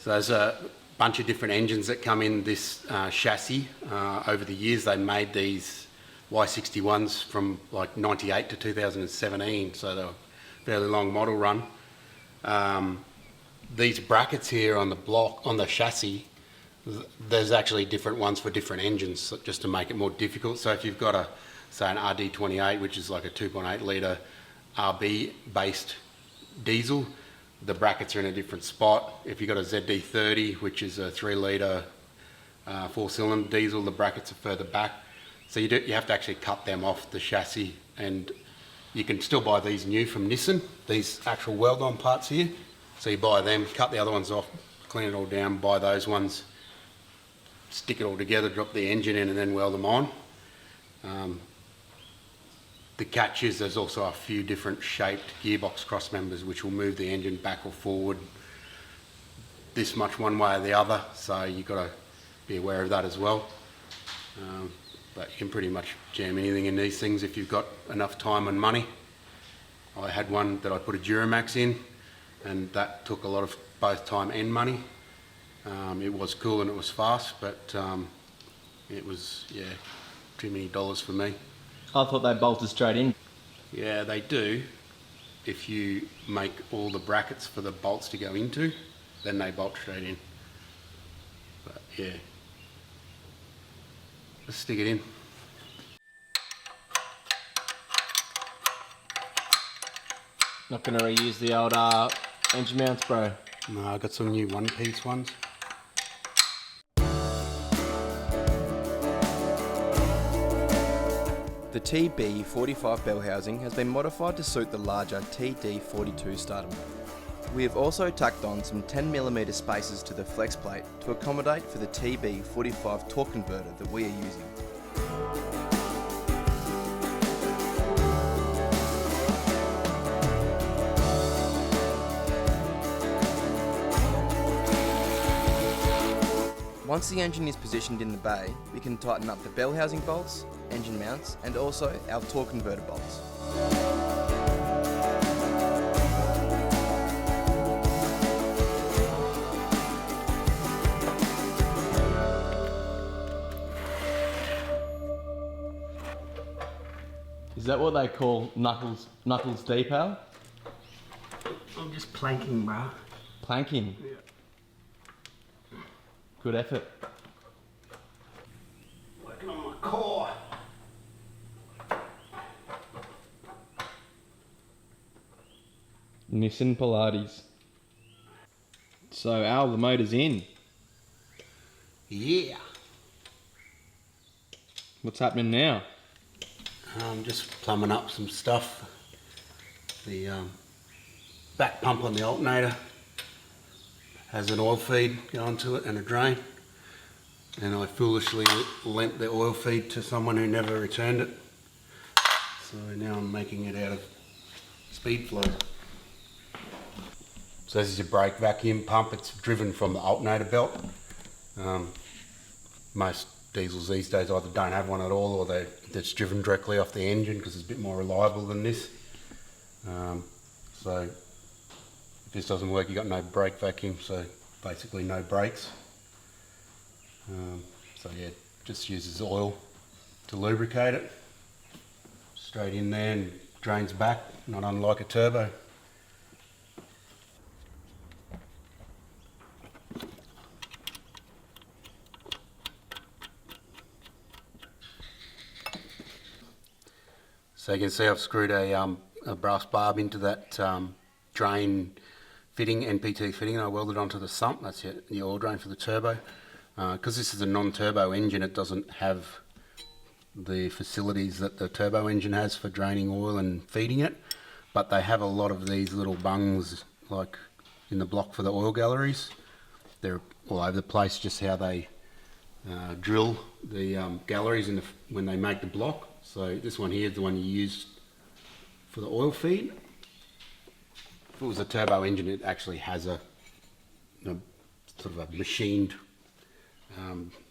So there's a bunch of different engines that come in this chassis. Over the years they made these Y61s from like 98 to 2017, so they're a fairly long model run. These brackets here on the block, on the chassis, there's actually different ones for different engines, just to make it more difficult. So if you've got a, say, an RD28, which is like a 2.8 litre RB based diesel, the brackets are in a different spot. If you've got a ZD30, which is a 3 litre 4-cylinder diesel, the brackets are further back. So you have to actually cut them off the chassis, and you can still buy these new from Nissan, these actual weld-on parts here. So you buy them, cut the other ones off, clean it all down, buy those ones, stick it all together, drop the engine in and then weld them on. The catch is there's also a few different shaped gearbox cross members which will move the engine back or forward this much one way or the other, so you've got to be aware of that as well. But you can pretty much jam anything in these things if you've got enough time and money. I had one that I put a Duramax in, and that took a lot of both time and money. It was cool and it was fast, but it was, yeah, too many dollars for me. I thought they bolted straight in. Yeah, they do. If you make all the brackets for the bolts to go into, then they bolt straight in. But yeah, let's stick it in. Not going to reuse the old engine mounts, bro. No, I got some new one-piece ones. The TB45 bell housing has been modified to suit the larger TD42 starter motor. We have also tacked on some 10mm spacers to the flex plate to accommodate for the TB45 torque converter that we are using. Once the engine is positioned in the bay, we can tighten up the bell housing bolts, engine mounts, and also our torque converter bolts. Is that what they call knuckles deep, Al? I'm just planking, bro. Planking? Yeah. Good effort. Working on my core. Nissan Pilates. So Al, the motor's in. Yeah. What's happening now? I'm just plumbing up some stuff. The back pump on the alternator has an oil feed going to it and a drain, and I foolishly lent the oil feed to someone who never returned it, so now I'm making it out of speed flow. So this is a brake vacuum pump. It's driven from the alternator belt. Most diesels these days either don't have one at all, or it's driven directly off the engine because it's a bit more reliable than this. So if this doesn't work, you've got no brake vacuum, so basically no brakes. So yeah, just uses oil to lubricate it. Straight in there and drains back, not unlike a turbo. So you can see I've screwed a brass barb into that drain fitting, NPT fitting, and I welded onto the sump. That's the oil drain for the turbo. Because this is a non-turbo engine, it doesn't have the facilities that the turbo engine has for draining oil and feeding it, but they have a lot of these little bungs like in the block for the oil galleries. They're all over the place, just how they drill the galleries when they make the block. So this one here is the one you use for the oil feed. If it was a turbo engine, it actually has a sort of a machined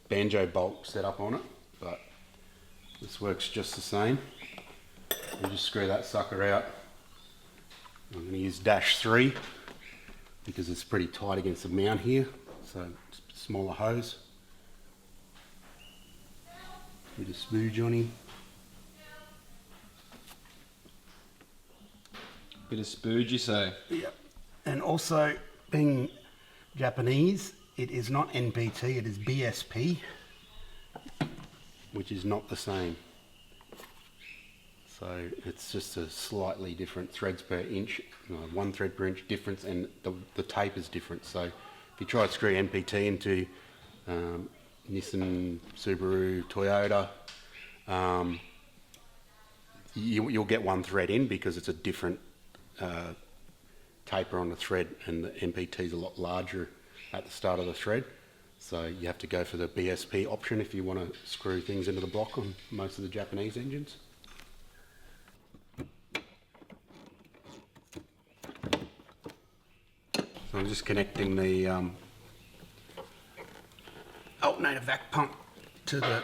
banjo bolt set up on it, but this works just the same. You just screw that sucker out. I'm going to use -3 because it's pretty tight against the mount here. so smaller hose. Bit of spooge on him. Bit of spooge, you say? Yeah. And also, being Japanese, it is not NPT, it is BSP, which is not the same. So it's just a slightly different threads per inch, 1 thread per inch difference, and the tape is different. So if you try to screw NPT into Nissan, Subaru, Toyota, you'll get 1 thread in because it's a different taper on the thread, and the NPT is a lot larger at the start of the thread. So you have to go for the BSP option if you want to screw things into the block on most of the Japanese engines. So I'm just connecting the alternator vac pump to the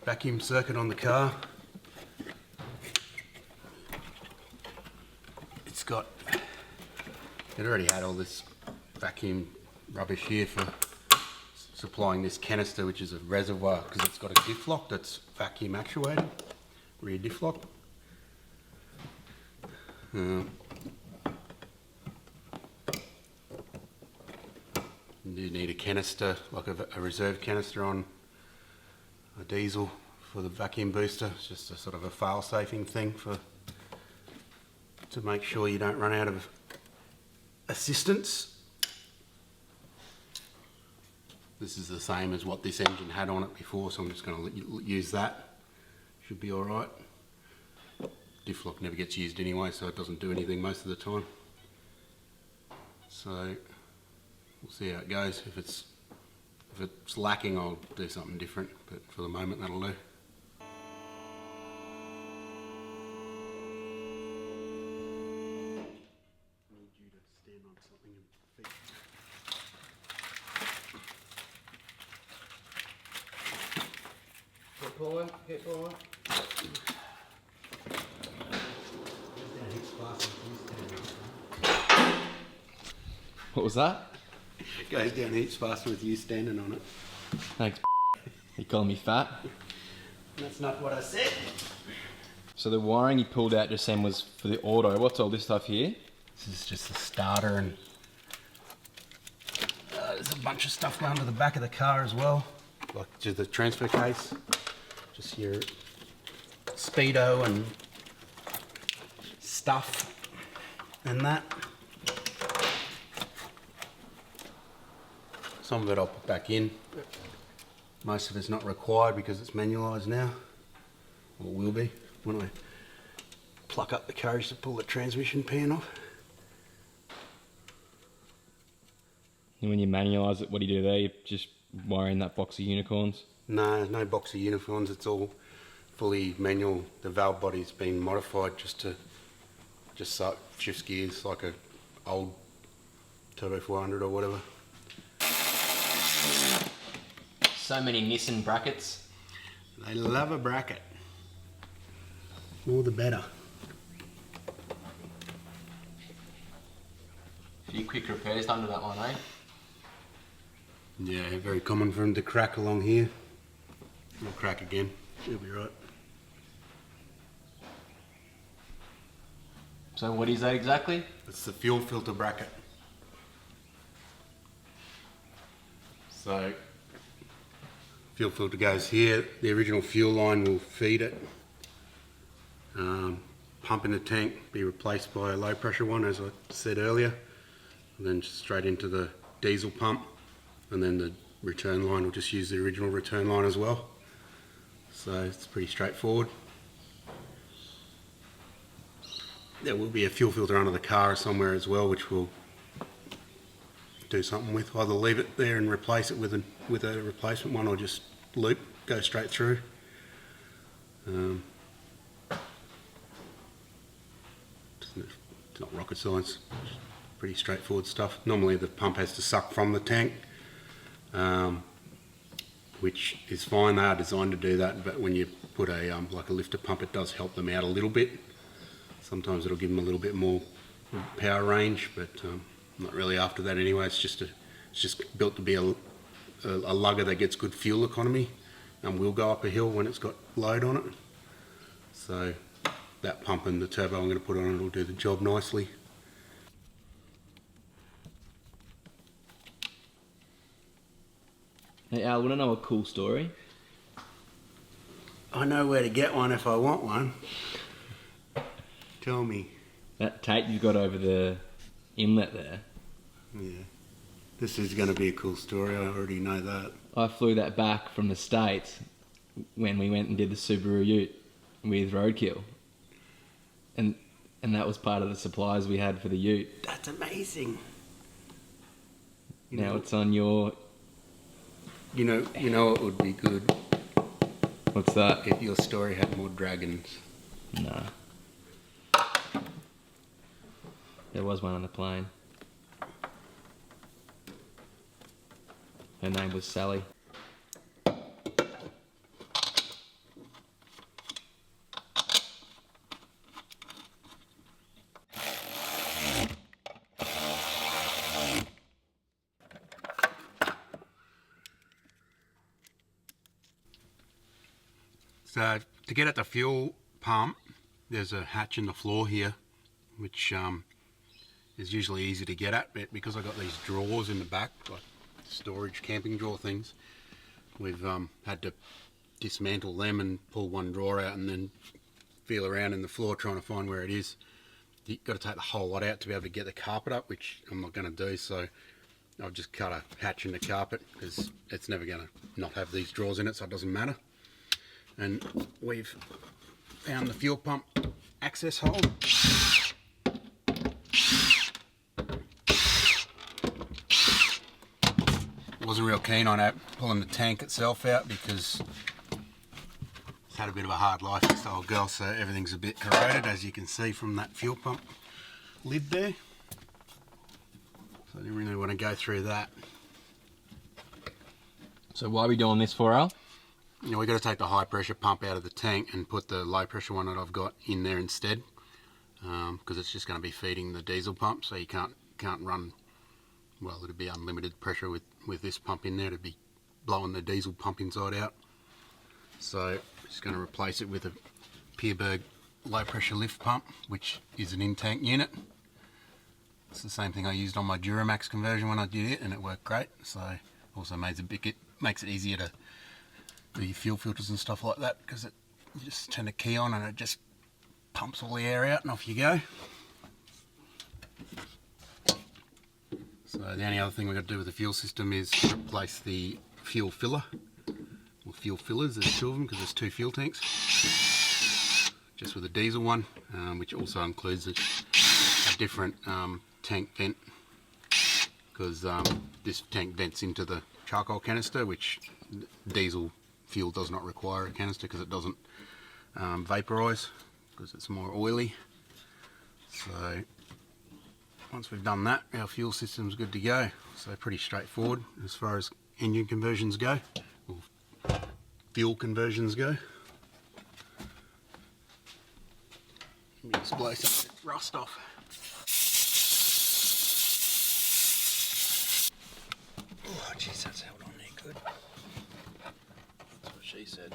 vacuum circuit on the car. It already had all this vacuum rubbish here for supplying this canister, which is a reservoir, because it's got a diff lock that's vacuum actuated, rear diff lock. You need a canister, like a reserve canister on a diesel for the vacuum booster. It's just a sort of a fail-safing thing to make sure you don't run out of assistance. This is the same as what this engine had on it before, so I'm just going to use that. Should be alright. Diff lock never gets used anyway, so it doesn't do anything most of the time. So we'll see how it goes. If it's lacking, I'll do something different, but for the moment that'll do. Keep pulling. What was that? It goes down heaps faster with you standing on it. Thanks. You calling me fat? That's not what I said. So the wiring you pulled out just then was for the auto. What's all this stuff here? This is just the starter, and there's a bunch of stuff going to the back of the car as well, like just the transfer case, just your speedo and stuff and that. Some of it I'll put back in, but most of it's not required because it's manualised now, or will be when I pluck up the carriage to pull the transmission pan off. And when you manualise it, what do you do there? You just wire in that box of unicorns? No, there's no box of unicorns. It's all fully manual. The valve body's been modified just so it shifts gears like a old Turbo 400 or whatever. So many Nissan brackets. They love a bracket. All the better. A few quick repairs done to that one, eh? Yeah, very common for them to crack along here. It'll crack again. It'll be right. So what is that exactly? It's the fuel filter bracket. So, fuel filter goes here. The original fuel line will feed it. Pump in the tank, be replaced by a low pressure one, as I said earlier. And then straight into the diesel pump. And then the return line will just use the original return line as well. So it's pretty straightforward. There will be a fuel filter under the car somewhere as well, which we'll do something with. Either leave it there and replace it with a replacement one, or just loop, go straight through. It's not rocket science, pretty straightforward stuff. Normally the pump has to suck from the tank, which is fine. They are designed to do that, but when you put like a lifter pump, it does help them out a little bit. Sometimes it'll give them a little bit more power range, but I'm not really after that anyway. It's just to It's just built to be a lugger that gets good fuel economy and will go up a hill when it's got load on it. So that pump and the turbo I'm going to put on it will do the job nicely. Hey Al, want to know a cool story? I know where to get one if I want one. Tell me. That tape you've got over the inlet there. Yeah. This is going to be a cool story, I already know that. I flew that back from the States when we went and did the Subaru Ute with Roadkill. And that was part of the supplies we had for the Ute. That's amazing. Now it's on your... You know it would be good What's that? if your story had more dragons. Nah. There was one on the plane. Her name was Sally. So to get at the fuel pump, there's a hatch in the floor here, which is usually easy to get at, but because I've got these drawers in the back, like storage camping drawer things, we've had to dismantle them and pull one drawer out and then feel around in the floor trying to find where it is. You've got to take the whole lot out to be able to get the carpet up, which I'm not going to do, so I've just cut a hatch in the carpet because it's never going to not have these drawers in it, so it doesn't matter. And we've found the fuel pump access hole. Wasn't real keen on pulling the tank itself out because it's had a bit of a hard life, this old girl, so everything's a bit corroded, as you can see from that fuel pump lid there. So I didn't really want to go through that. So why are we doing this for, Al? You know, we've got to take the high pressure pump out of the tank and put the low pressure one that I've got in there instead, because it's just going to be feeding the diesel pump, so you can't run, well, it'd be unlimited pressure with this pump in there. It'd be blowing the diesel pump inside out. So just going to replace it with a Pierberg low pressure lift pump, which is an in-tank unit. It's the same thing I used on my Duramax conversion when I did it, and it worked great. So also makes it easier to do your fuel filters and stuff like that, because you just turn the key on and it just pumps all the air out and off you go. So the only other thing we've got to do with the fuel system is replace the fuel filler, or fuel fillers. There's two of them because there's two fuel tanks, just with a diesel one, which also includes a different tank vent, because this tank vents into the charcoal canister, which diesel fuel does not require a canister because it doesn't vaporize, because it's more oily. So once we've done that, our fuel system's good to go. So pretty straightforward as far as engine conversions go, or fuel conversions go. Let me just blow some of the rust off. Oh jeez, that's held on there good. That's what she said.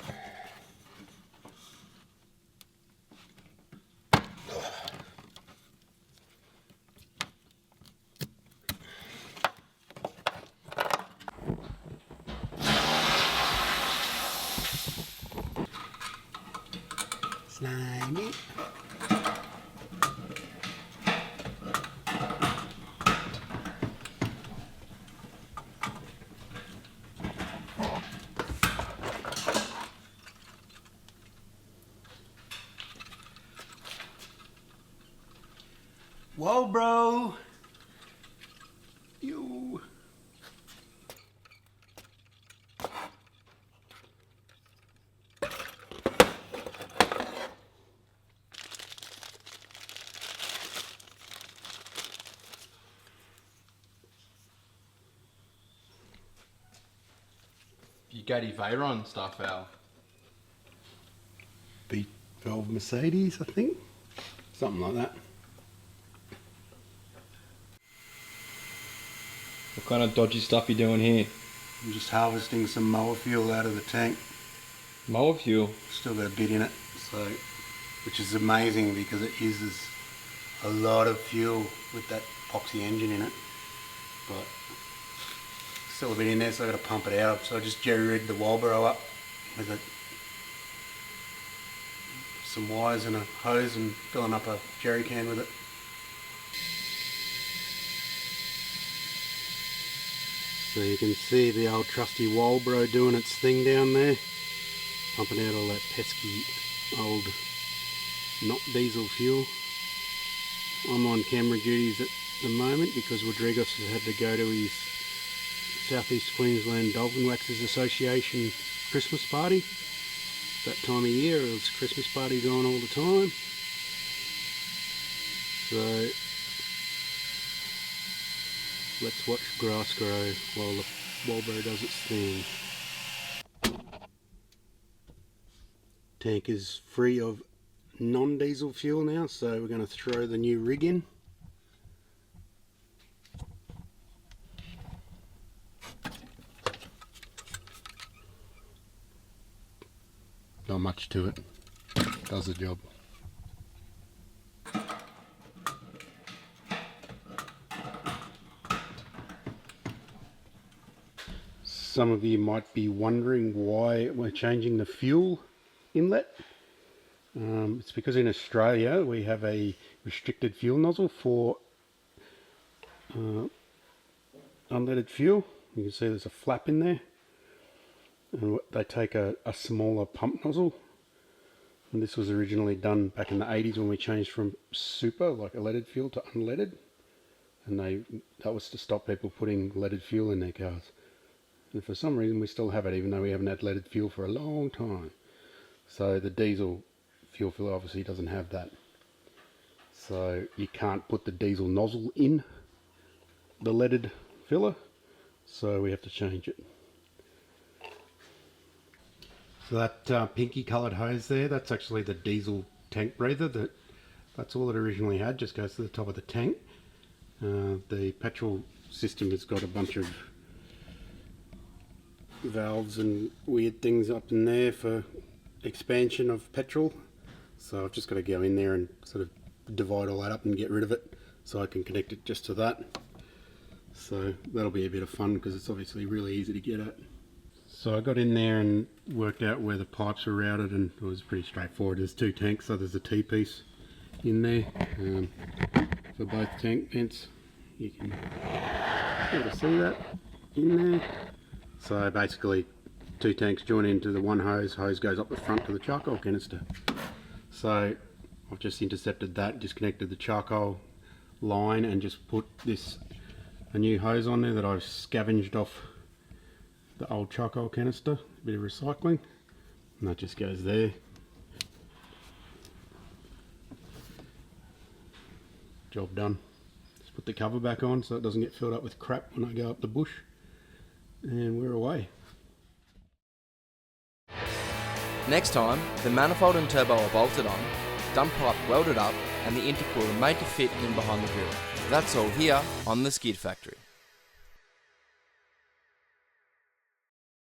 Slimy. Whoa, bro. You. You Gaddy Veyron stuff, Al. V12 Mercedes, I think. Something like that. What kind of dodgy stuff you doing here? I'm just harvesting some mower fuel out of the tank. Mower fuel? Still got a bit in it, so which is amazing because it uses a lot of fuel with that epoxy engine in it. But still a bit in there, so I've got to pump it out. So I just jerry-rigged the wheelbarrow up with some wires and a hose and filling up a jerry can with it. So you can see the old trusty wheelbarrow doing its thing down there, pumping out all that pesky old not diesel fuel. I'm on camera duties at the moment because Rodriguez has had to go to his Southeast Queensland Dolphin Waxers Association Christmas party. That time of year, there's Christmas parties on all the time. So let's watch grass grow while the wheelbarrow does its thing. Tank is free of non-diesel fuel now, so we're going to throw the new rig in. Not much to it, does the job. Some of you might be wondering why we're changing the fuel inlet. It's because in Australia we have a restricted fuel nozzle for unleaded fuel. You can see there's a flap in there, and they take a smaller pump nozzle, and this was originally done back in the 80s when we changed from super, like a leaded fuel, to unleaded, and that was to stop people putting leaded fuel in their cars. And for some reason we still have it, even though we haven't had leaded fuel for a long time. So the diesel fuel filler obviously doesn't have that, so you can't put the diesel nozzle in the leaded filler, so we have to change it. So that pinky coloured hose there, that's actually the diesel tank breather. That's all it originally had, just goes to the top of the tank. The petrol system has got a bunch of valves and weird things up in there for expansion of petrol, so I've just got to go in there and sort of divide all that up and get rid of it so I can connect it just to that. So that'll be a bit of fun because it's obviously really easy to get at. So I got in there and worked out where the pipes were routed, and it was pretty straightforward. There's two tanks, so there's a T-piece in there for both tank vents. You can be able to see that in there. So basically two tanks join into the one hose goes up the front to the charcoal canister. So I've just intercepted that, disconnected the charcoal line and just put a new hose on there that I've scavenged off the old charcoal canister, a bit of recycling, and that just goes there. Job done. Just put the cover back on so it doesn't get filled up with crap when I go up the bush, and we're away. Next time, the manifold and turbo are bolted on, dump pipe welded up, and the intercooler made to fit in behind the grill. That's all here on the Skid Factory.